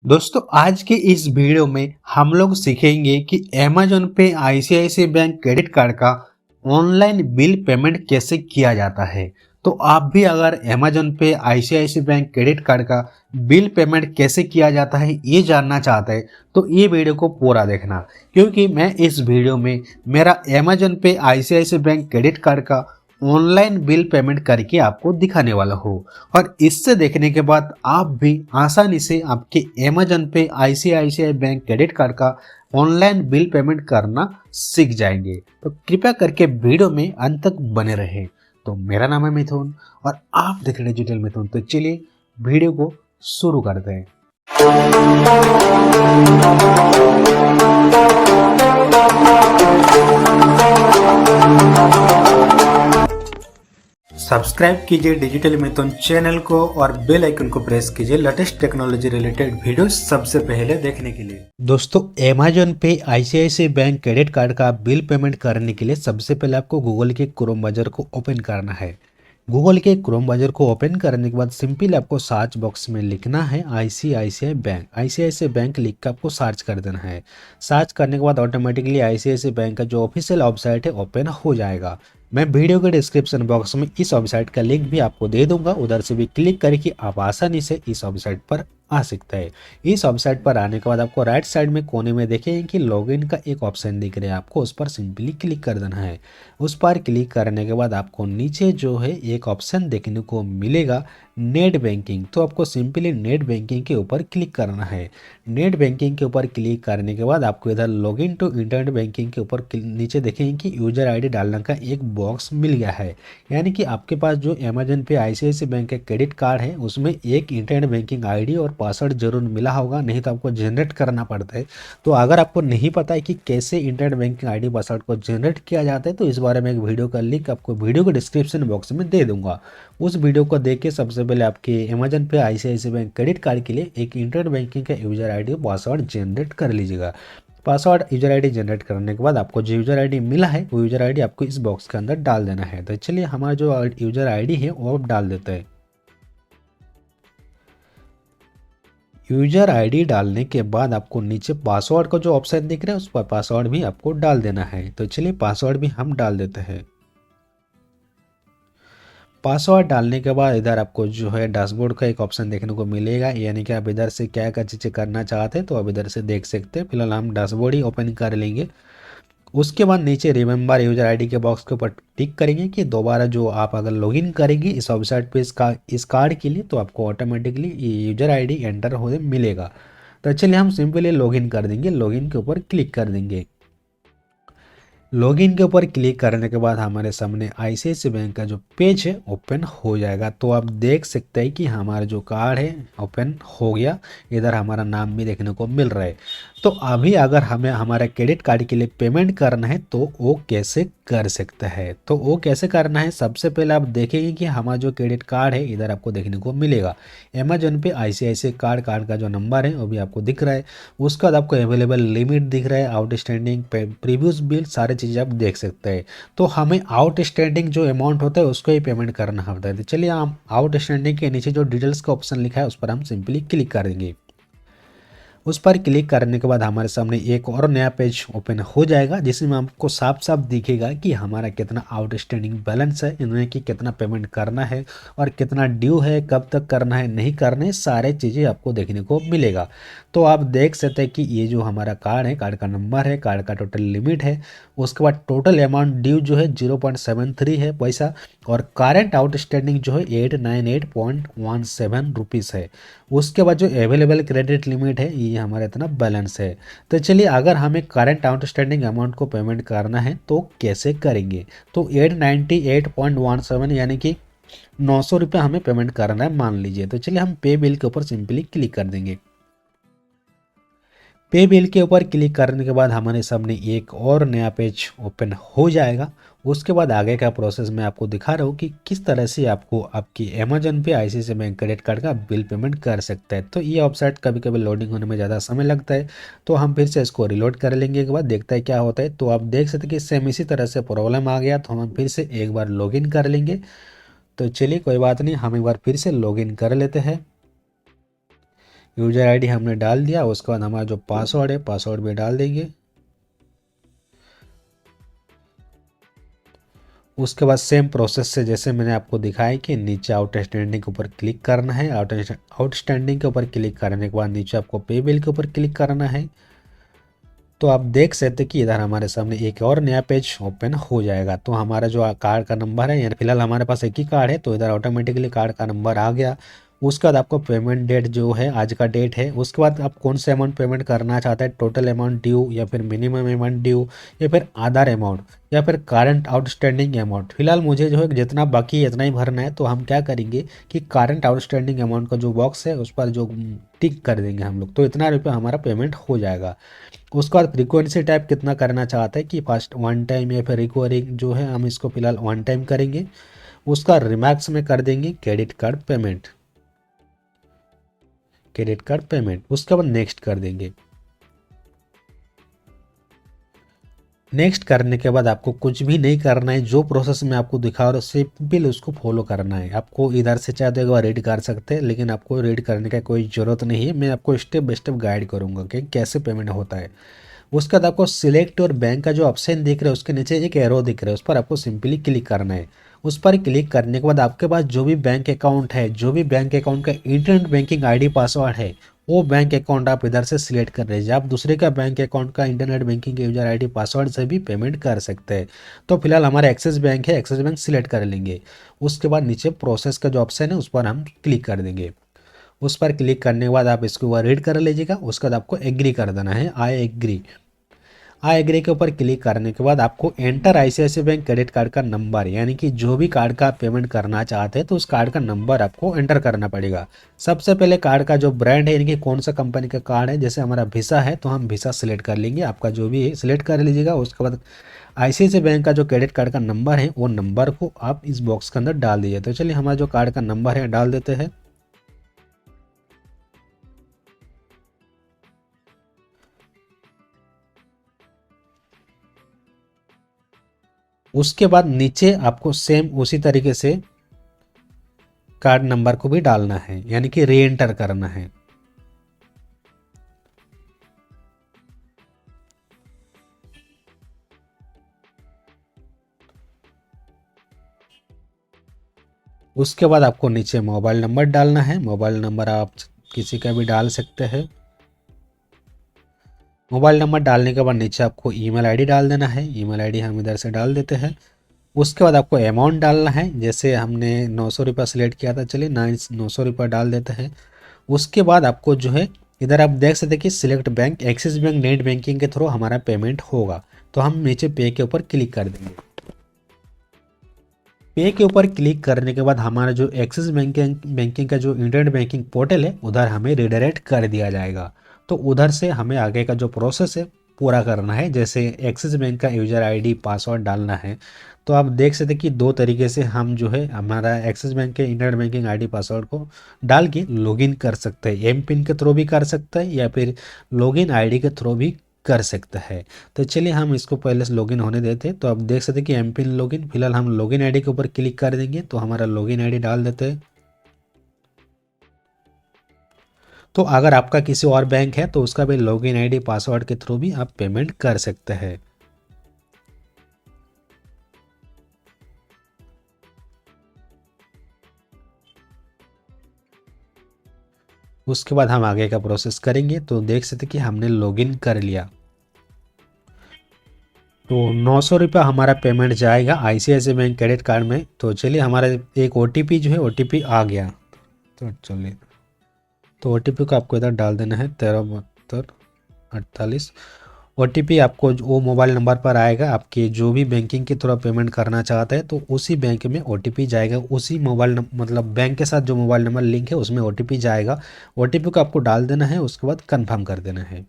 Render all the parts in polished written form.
दोस्तों आज के इस वीडियो में हम लोग सीखेंगे कि अमेजोन पे आईसीआईसीआई बैंक क्रेडिट कार्ड का ऑनलाइन बिल पेमेंट कैसे किया जाता है। तो आप भी अगर अमेजोन पे आईसीआईसीआई बैंक क्रेडिट कार्ड का बिल पेमेंट कैसे किया जाता है ये जानना चाहते हैं तो ये वीडियो को पूरा देखना, क्योंकि मैं इस वीडियो में मेरा अमेजोन पे आईसीआईसीआई बैंक क्रेडिट कार्ड का ऑनलाइन बिल पेमेंट करके आपको दिखाने वाला हूँ। और इससे देखने के बाद आप भी आसानी से आपके अमेजन पे आईसीआईसीआई बैंक क्रेडिट कार्ड का ऑनलाइन बिल पेमेंट करना सीख जाएंगे। तो कृपया करके वीडियो में अंत तक बने रहें। तो मेरा नाम है मिथुन और आप देख रहे हैं डिजिटल मिथुन। तो चलिए वीडियो को शुरू करते हैं। सब्सक्राइब कीजिए डिजिटल मिथुन चैनल को और बेल आइकन को प्रेस कीजिए लेटेस्ट टेक्नोलॉजी रिलेटेड वीडियो सबसे पहले देखने के लिए। दोस्तों अमेजोन पे आईसीआईसीआई बैंक क्रेडिट कार्ड का बिल पेमेंट करने के लिए सबसे पहले आपको गूगल के क्रोम ब्राउज़र को ओपन करना है। गूगल के क्रोम ब्राउज़र को ओपन करने के बाद सिंपल आपको सर्च बॉक्स में लिखना है आईसीआईसीआई बैंक। आईसीआईसीआई बैंक लिख कर आपको सर्च कर देना है। सर्च करने के बाद ऑटोमेटिकली आईसीआईसीआई बैंक का जो ऑफिशियल वेबसाइट है ओपन हो जाएगा। मैं वीडियो के डिस्क्रिप्शन बॉक्स में इस वेबसाइट का लिंक भी आपको दे दूंगा, उधर से भी क्लिक करके आप आसानी से इस वेबसाइट पर आ सकता है। इस वेबसाइट पर आने के बाद आपको राइट साइड में कोने में देखेंगे कि लॉगिन का एक ऑप्शन दिख रहा है, आपको उस पर सिंपली क्लिक कर देना है। उस पर क्लिक करने के बाद आपको नीचे जो है एक ऑप्शन देखने को मिलेगा नेट बैंकिंग। तो आपको सिंपली नेट बैंकिंग के ऊपर क्लिक करना है। नेट बैंकिंग के ऊपर क्लिक करने के बाद आपको इधर लॉगिन टू इंटरनेट बैंकिंग के ऊपर नीचे देखेंगे कि यूजर आईडी डालने का एक बॉक्स मिल गया है। यानी कि आपके पास जो अमेजन पे आईसीआईसीआई बैंक का क्रेडिट कार्ड है उसमें एक इंटरनेट बैंकिंग आईडी और पासवर्ड जरूर मिला होगा, नहीं तो आपको जनरेट करना पड़ता है। तो अगर आपको नहीं पता है कि कैसे इंटरनेट बैंकिंग आईडी पासवर्ड को जनरेट किया जाता है तो इस बारे में एक वीडियो का लिंक आपको वीडियो के डिस्क्रिप्शन बॉक्स में दे दूंगा। उस वीडियो को देख के सबसे पहले आपके अमेजन पे आईसीआईसीआई बैंक क्रेडिट कार्ड के लिए एक इंटरनेट बैंकिंग का यूजर आईडी पासवर्ड जनरेट कर लीजिएगा। पासवर्ड यूजर आईडी जनरेट करने के बाद आपको जो यूजर आईडी मिला है वो यूजर आईडी आपको इस बॉक्स के अंदर डाल देना है। तो चलिए हमारा जो यूजर आईडी है वो आप डाल देते हैं। यूजर आईडी डालने के बाद आपको नीचे पासवर्ड का जो ऑप्शन दिख रहा है उस पर पासवर्ड भी आपको डाल देना है। तो चलिए पासवर्ड भी हम डाल देते हैं। पासवर्ड डालने के बाद इधर आपको जो है डैशबोर्ड का एक ऑप्शन देखने को मिलेगा, यानी कि आप इधर से क्या क्या चीज़ें करना चाहते हैं तो आप इधर से देख सकते हैं। फिलहाल हम डैशबोर्ड ही ओपन कर लेंगे। उसके बाद नीचे रिमेंबर यूजर आईडी के बॉक्स के ऊपर टिक करेंगे कि दोबारा जो आप अगर लॉगिन करेंगे इस वेबसाइट पे इस कार्ड के लिए तो आपको ऑटोमेटिकली ये यूजर आईडी एंटर होने मिलेगा। तो चलिए हम सिंपली लॉगिन कर देंगे। लॉगिन के ऊपर क्लिक कर देंगे। लॉगिन के ऊपर क्लिक करने के बाद हमारे सामने आईसीआईसीआई बैंक का जो पेज है ओपन हो जाएगा। तो आप देख सकते हैं कि हमारा जो कार्ड है ओपन हो गया। इधर हमारा नाम भी देखने को मिल रहा है। तो अभी अगर हमें हमारे क्रेडिट कार्ड के लिए पेमेंट करना है तो वो कैसे कर सकते हैं। तो वो कैसे करना है, सबसे पहले आप देखेंगे कि हमारा जो क्रेडिट कार्ड है इधर आपको देखने को मिलेगा। अमेजोन पे आईसीआईसीआई कार्ड का जो नंबर है वो भी आपको दिख रहा है। उसके बाद आपको अवेलेबल लिमिट दिख रहा है, आउटस्टैंडिंग प्रीवियस बिल, सारे चीज़ें आप देख सकते हैं। तो हमें आउटस्टैंडिंग जो अमाउंट होता है उसको ही पेमेंट करना होता है। तो चलिए हम आउटस्टैंडिंग के नीचे जो डिटेल्स का ऑप्शन लिखा है उस पर हम सिंपली क्लिक कर देंगे। उस पर क्लिक करने के बाद हमारे सामने एक और नया पेज ओपन हो जाएगा जिसमें आपको साफ साफ दिखेगा कि हमारा कितना आउटस्टैंडिंग बैलेंस है, इन्हें कि कितना पेमेंट करना है और कितना ड्यू है, कब तक करना है, नहीं करना है, सारे चीज़ें आपको देखने को मिलेगा। तो आप देख सकते हैं कि ये जो हमारा कार्ड है, कार्ड का नंबर है, कार्ड का टोटल लिमिट है, उसके बाद टोटल अमाउंट ड्यू जो है 0.73 है पैसा, और करंट आउटस्टैंडिंग जो है 898.17 रुपीज़ है। उसके बाद जो अवेलेबल क्रेडिट लिमिट है ये हमारा इतना बैलेंस है। तो चलिए अगर हमें करंट आउटस्टैंडिंग अमाउंट को पेमेंट करना है तो कैसे करेंगे। तो 898.17 यानी कि 900 रुपये हमें पेमेंट करना है मान लीजिए। तो चलिए हम पे बिल के ऊपर सिंपली क्लिक कर देंगे। पे बिल के ऊपर क्लिक करने के बाद हमारे सामने एक और नया पेज ओपन हो जाएगा। उसके बाद आगे का प्रोसेस मैं आपको दिखा रहा हूँ कि किस तरह से आपको आपकी अमेजन पे आईसीआईसीआई बैंक क्रेडिट कार्ड का बिल पेमेंट कर सकता है। तो ये वेबसाइट कभी कभी लोडिंग होने में ज़्यादा समय लगता है, तो हम फिर से इसको रिलोड कर लेंगे के बाद देखते हैं क्या होता है। तो आप देख सकते हैं कि सेम इसी तरह से प्रॉब्लम आ गया, तो हम फिर से एक बार लॉगिन कर लेंगे। तो चलिए कोई बात नहीं, हम एक बार फिर से लॉगिन कर लेते हैं। यूजर आईडी हमने डाल दिया। उसके बाद हमारा जो पासवर्ड है पासवर्ड भी डाल देंगे। उसके बाद सेम प्रोसेस से जैसे मैंने आपको दिखाया कि नीचे आउटस्टैंडिंग के ऊपर क्लिक करना है। आउटस्टैंडिंग के ऊपर क्लिक करने के बाद नीचे आपको पे बिल के ऊपर क्लिक करना है। तो आप देख सकते हैं कि इधर हमारे सामने एक और नया पेज ओपन हो जाएगा। तो हमारा जो कार्ड का नंबर है, यानी फिलहाल हमारे पास एक ही कार्ड है, तो इधर ऑटोमेटिकली कार्ड का नंबर आ गया। उसके बाद आपको पेमेंट डेट जो है आज का डेट है। उसके बाद आप कौन सा अमाउंट पेमेंट करना चाहते हैं, टोटल अमाउंट ड्यू या फिर मिनिमम अमाउंट ड्यू या फिर आधार अमाउंट या फिर करंट आउटस्टैंडिंग अमाउंट। फिलहाल मुझे जो है जितना बाकी है इतना ही भरना है। तो हम क्या करेंगे कि करंट आउटस्टैंडिंग अमाउंट का जो बॉक्स है उस पर जो टिक कर देंगे हम लोग, तो इतना रुपये हमारा पेमेंट हो जाएगा। उसके बाद फ्रीक्वेंसी टाइप कितना करना चाहते हैं कि फर्स्ट वन टाइम या फिर रिकवरिंग जो है, हम इसको फिलहाल वन टाइम करेंगे। उसका रिमार्क्स में कर देंगे credit card payment, credit card payment. उसके बाद नेक्स्ट कर देंगे। नेक्स्ट करने के बाद आपको कुछ भी नहीं करना है, जो प्रोसेस मैं आपको दिखा रहा हूँ सिंपल उसको फॉलो करना है। आपको इधर से चाहे तो एक बार रीड कर सकते हैं, लेकिन आपको रीड करने का कोई ज़रूरत नहीं है। मैं आपको स्टेप बाय स्टेप गाइड करूँगा कि कैसे पेमेंट होता है। उसके बाद आपको सिलेक्ट और बैंक का जो ऑप्शन दिख रहा है उसके नीचे एक एरो दिख रहा है, उस पर आपको सिंपली क्लिक करना है। उस पर क्लिक करने के बाद आपके पास जो भी बैंक अकाउंट है, जो भी बैंक अकाउंट का इंटरनेट बैंकिंग आईडी पासवर्ड है, वो बैंक अकाउंट आप इधर से सिलेक्ट कर लीजिए। आप दूसरे का बैंक अकाउंट का इंटरनेट बैंकिंग के यूजर आईडी पासवर्ड से भी पेमेंट कर सकते हैं। तो फिलहाल हमारा एक्सिस बैंक है, एक्सिस बैंक सिलेक्ट कर लेंगे। उसके बाद नीचे प्रोसेस का जो ऑप्शन है उस पर हम क्लिक कर देंगे। उस पर क्लिक करने के बाद आप इसको ऊपर रीड कर लीजिएगा। उसके बाद आपको एग्री कर देना है, आई एग्री। आई एग्री के ऊपर क्लिक करने के बाद आपको enter ICICI bank credit card का नंबर, यानी कि जो भी कार्ड का आप पेमेंट करना चाहते हैं तो उस कार्ड का नंबर आपको एंटर करना पड़ेगा। सबसे पहले कार्ड का जो ब्रांड है, यानी कि कौन सा कंपनी का कार्ड है, जैसे हमारा वीसा है तो हम वीसा सिलेक्ट कर लेंगे। आपका जो भी है सिलेक्ट कर लीजिएगा। उसके बाद आईसीआईसीआई बैंक का जो क्रेडिट कार्ड का नंबर है वो नंबर को आप इस बॉक्स के अंदर डाल दीजिए। तो चलिए हमारा जो कार्ड का नंबर है डाल देते हैं। उसके बाद नीचे आपको सेम उसी तरीके से कार्ड नंबर को भी डालना है, यानी कि री एंटर करना है। उसके बाद आपको नीचे मोबाइल नंबर डालना है। मोबाइल नंबर आप किसी का भी डाल सकते हैं। मोबाइल नंबर डालने के बाद नीचे आपको ईमेल आईडी डाल देना है। ईमेल आईडी हम इधर से डाल देते हैं। उसके बाद आपको अमाउंट डालना है, जैसे हमने 900 रुपये सिलेक्ट किया था, चलिए 900 रुपये डाल देते हैं। उसके बाद आपको जो है इधर आप देख सकते हैं कि select bank, axis bank net banking के थ्रू हमारा पेमेंट होगा। तो हम नीचे पे के ऊपर क्लिक कर देंगे। पे के ऊपर क्लिक करने के बाद हमारा जो एक्सिस बैंकिंग का जो इंटरनेट बैंकिंग पोर्टल है उधर हमें रिडायरेक्ट कर दिया जाएगा। तो उधर से हमें आगे का जो प्रोसेस है पूरा करना है। जैसे एक्सिस बैंक का यूजर आईडी पासवर्ड डालना है, तो आप देख सकते हैं कि दो तरीके से हम जो है हमारा एक्सिस बैंक के इंटरनेट बैंकिंग आईडी पासवर्ड को डाल के लॉगिन कर सकते हैं। एम पिन के थ्रू भी कर सकते हैं या फिर लॉगिन आईडी के थ्रू भी कर सकता है। तो चलिए हम इसको पहले से लॉगिन होने देते हैं। तो आप देख सकते हैं कि एम पिन लॉगिन, फिलहाल हम लॉगिन आईडी के ऊपर क्लिक कर देंगे। तो हमारा लॉगिन आईडी डाल देते हैं। तो अगर आपका किसी और बैंक है तो उसका भी लॉगिन आईडी पासवर्ड के थ्रू भी आप पेमेंट कर सकते हैं। उसके बाद हम आगे का प्रोसेस करेंगे। तो देख सकते कि हमने लॉगिन कर लिया। तो 900 रुपया हमारा पेमेंट जाएगा आईसीआईसीआई बैंक क्रेडिट कार्ड में। तो चलिए हमारा एक ओटीपी जो है ओटीपी आ गया। तो चलिए, तो ओटीपी को आपको इधर डाल देना है 137248। ओटीपी आपको वो मोबाइल नंबर पर आएगा, आपके जो भी बैंकिंग के थ्रू पेमेंट करना चाहते हैं तो उसी बैंक में ओटीपी जाएगा। उसी मोबाइल मतलब बैंक के साथ जो मोबाइल नंबर लिंक है उसमें ओटीपी जाएगा। ओटीपी को आपको डाल देना है। उसके बाद कंफर्म कर देना है।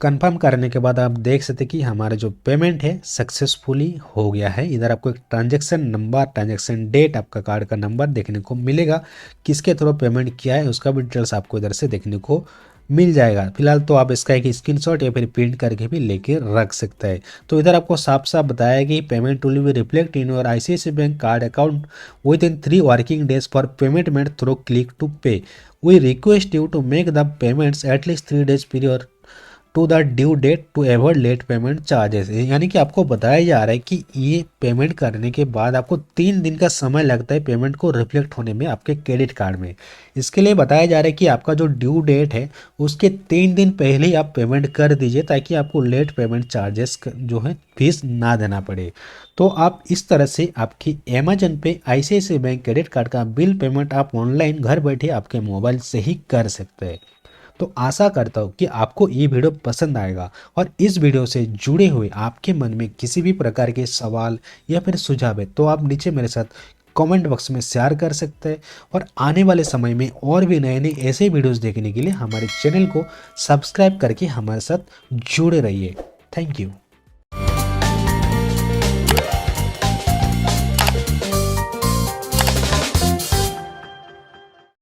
कंफर्म करने के बाद आप देख सकते कि हमारा जो पेमेंट है सक्सेसफुली हो गया है। इधर आपको एक ट्रांजैक्शन नंबर, ट्रांजैक्शन डेट, आपका कार्ड का नंबर देखने को मिलेगा। किसके थ्रू पेमेंट किया है उसका भी डिटेल्स आपको इधर से देखने को मिल जाएगा। फिलहाल तो आप इसका एक स्क्रीनशॉट या फिर प्रिंट करके भी लेके रख सकते हैं। तो इधर आपको साफ साफ बताया कि payment will be reflect in your ICICI bank card account with in 3 working days for payment made through click to pay. We request you to make the payments at least 3 days period to the due date to avoid late payment charges. यानी कि आपको बताया जा रहा है कि ये payment करने के बाद आपको 3 दिन का समय लगता है पेमेंट को रिफ्लेक्ट होने में आपके क्रेडिट कार्ड में। इसके लिए बताया जा रहा है कि आपका जो ड्यू डेट है उसके 3 दिन पहले ही आप पेमेंट कर दीजिए, ताकि आपको लेट पेमेंट चार्जेस जो है फीस ना देना पड़े। तो आप इस तरह से आपकी अमेजन पे ICICI बैंक क्रेडिट कार्ड का बिल पेमेंट आप ऑनलाइन घर बैठे आपके मोबाइल से ही कर सकते हैं। तो आशा करता हूँ कि आपको ये वीडियो पसंद आएगा, और इस वीडियो से जुड़े हुए आपके मन में किसी भी प्रकार के सवाल या फिर सुझाव है तो आप नीचे मेरे साथ कमेंट बॉक्स में शेयर कर सकते हैं। और आने वाले समय में और भी नए नए ऐसे वीडियोस देखने के लिए हमारे चैनल को सब्सक्राइब करके हमारे साथ जुड़े रहिए। Thank you.